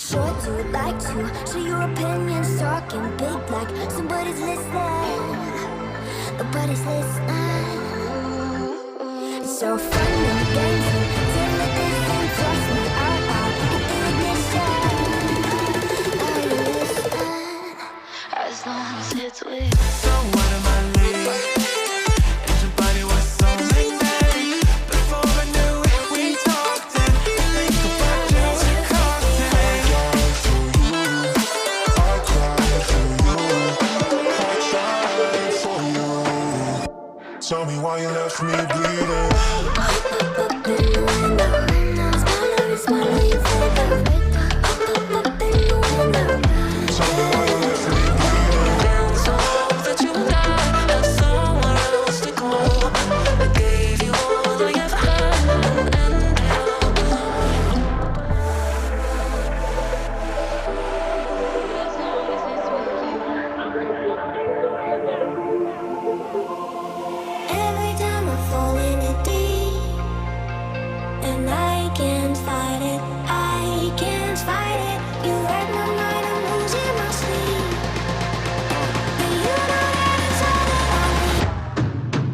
Sure to like to share your opinions, talking big like somebody's listening. Nobody's listening. It's so fun and games until it isn't. Trust me, I'll hit the ignition. Are you listening? As long as it's with. So what am I leaving? And your body was so magnetic. Before I knew it, we talked and think about you and cocktail. I cried for you. Tell me why you left me bleeding.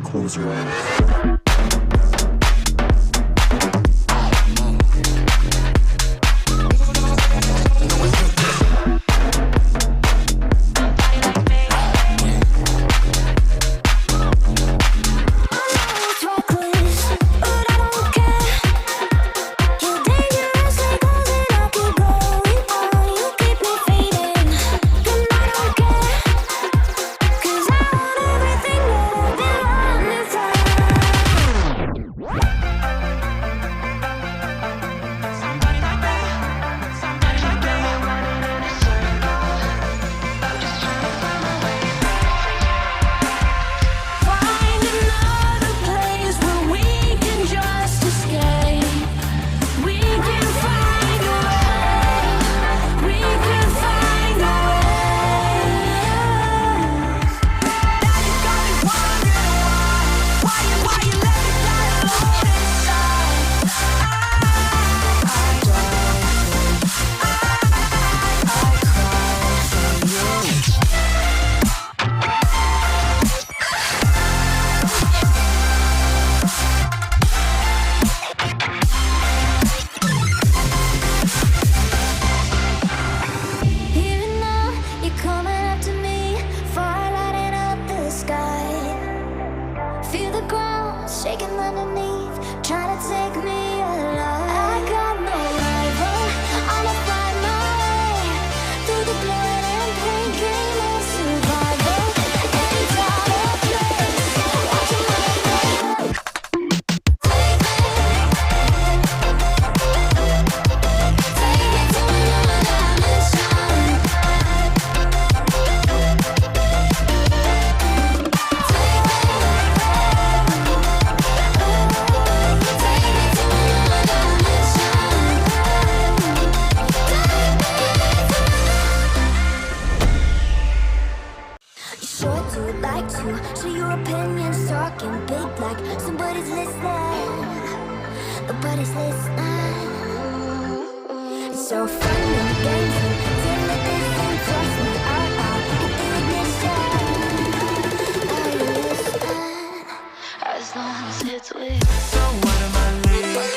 Close your eyes. Nobody's listening. It's so fun and games until it isn't. Trust me, I'll hit the ignition. Are you listening? As long as it's with. So what am I leaving?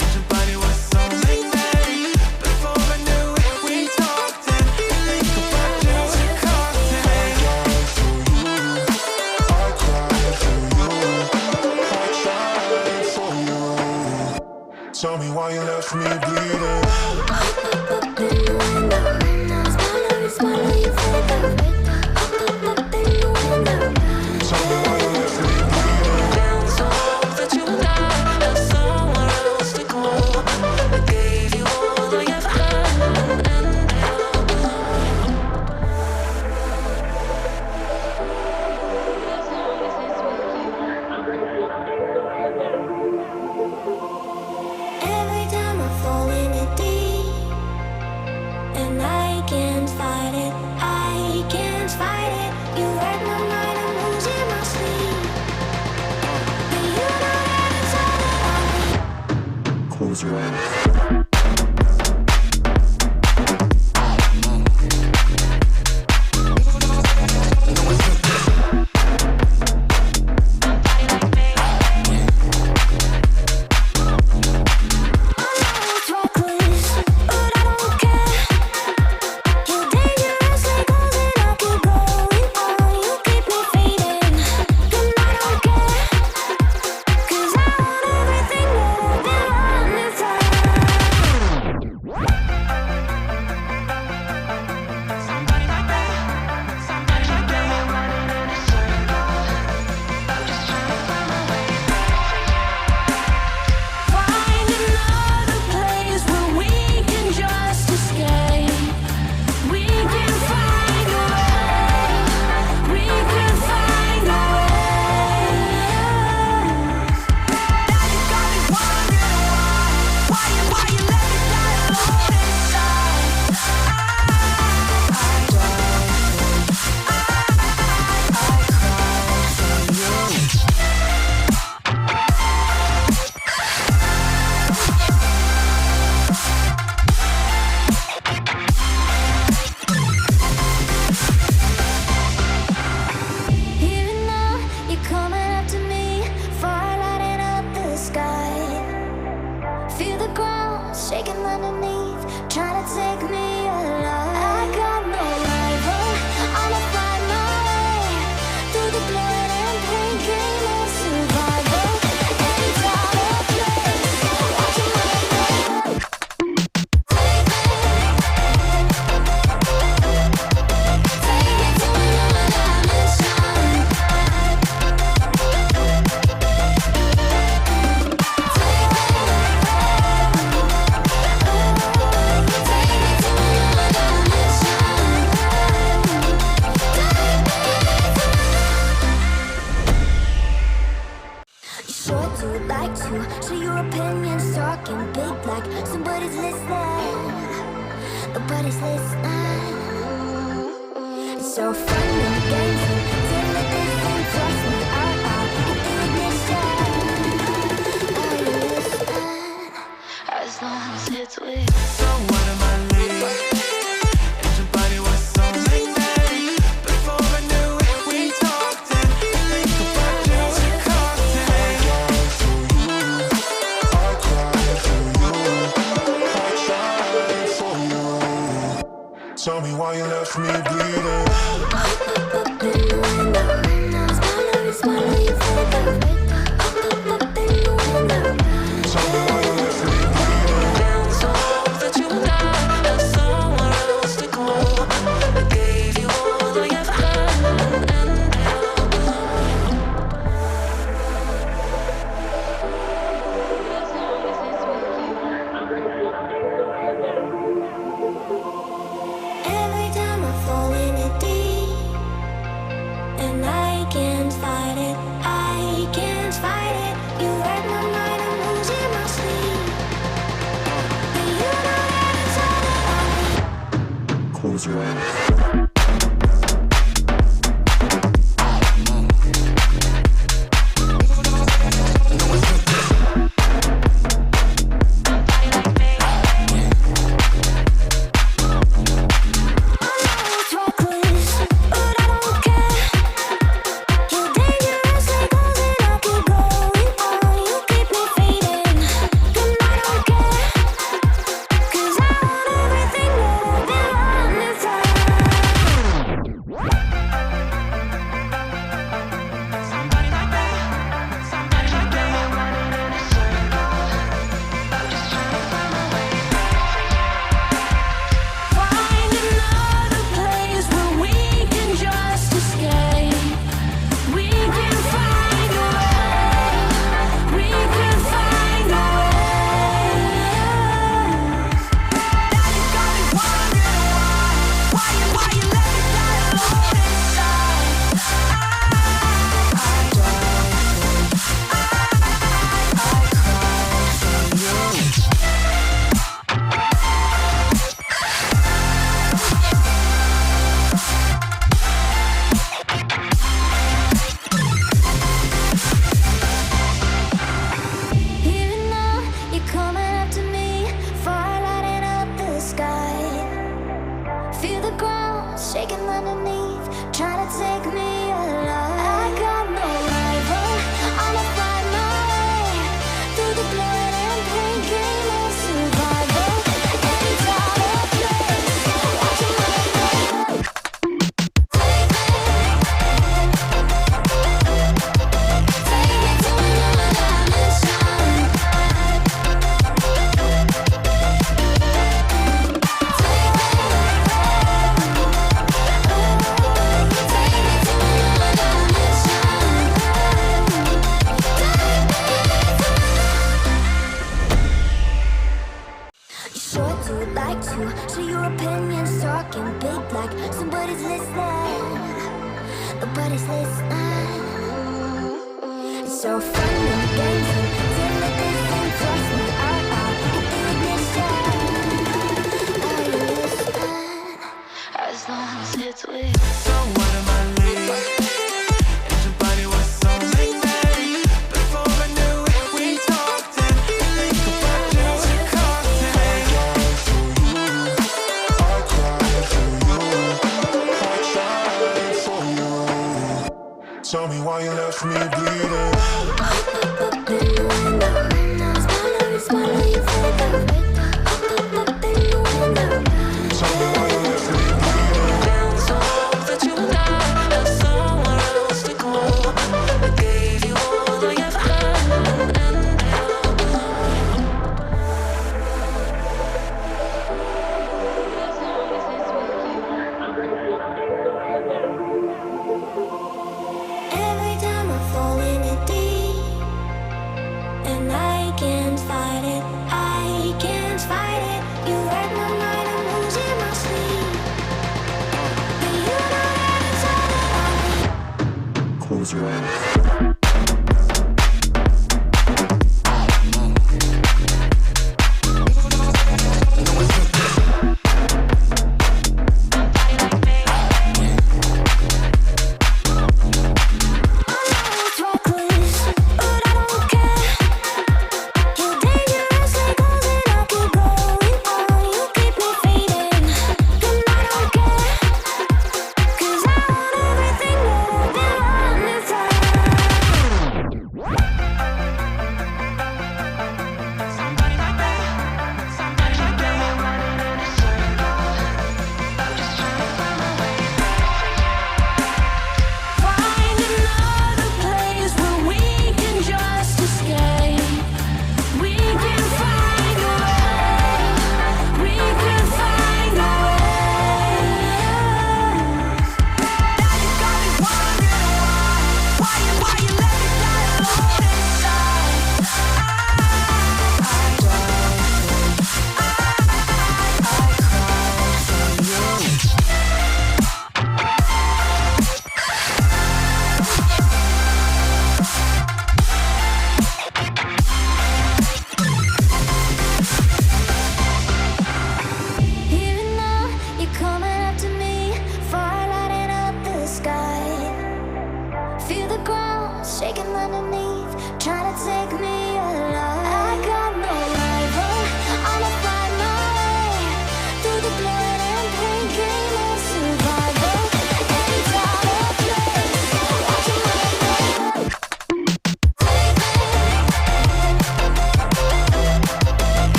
And your body was so magnetic. Before I knew it, we talked and think about you and cocktail. I cried for you. Tell me why you left me bleeding. Close your eyes. nobody's listening. It's so fun and games until it isn't. Trust me, I'll hit the ignition. Are you listening? As long as it's with you. So what am I late? And your body was so magnetic. Before I knew it, we talked and think about just a cocktail. Tell me why you left me bleeding. Tell me why you left me bleeding. Down so that you died, have somewhere else to go. I gave you all I ever had and Every time I fall in it deep, and I can't fight it, I can't fight it. You hurt my mind, I'm losing my sleep. And you know that it's all that I need. Close your eyes. It's reckless, but I don't care. You're dangerously close and I keep going on. You keep me fading, and I don't care. 'Cause I want everything that I've been running from. somebody like that, somebody like that. Running in a circle, I'm just trying to find my way back. Find another place where we can just escape. We can find a way. We can find a way. Now you got me wondering why you let me die alone inside. Even now, you're coming up to me, fire lighting up the sky. Feel the ground shaking underneath, trying to take me alive. I got no rival, I'ma find my way through the blood and pain, game of survival. Any time or place, watching my life. Take me to another dimension. You sure do like to share your opinions, talking big like somebody's listening. Nobody's listening. It's so fun and games until it isn't. Trust me, I'll hit the ignition. Are you listening? As long as it's with you. So what am I late? And your body was so magnetic. Before I knew it, we talked and think about just a cocktail. Tell me why you left me bleeding. Tell me why you left me bleeding. Down so that you died, have somewhere else to go. I gave you all I ever had and Every time I fall in it deep, and I can't fight it, I can't fight it. You hurt my mind, I'm losing my sleep. And you know that it's all that I need. Close your eyes.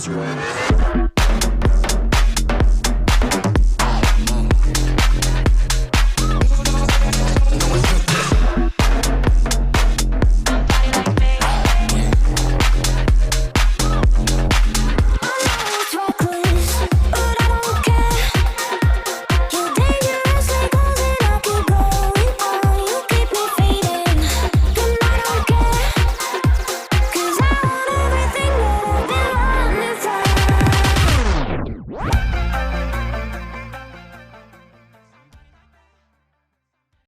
as well.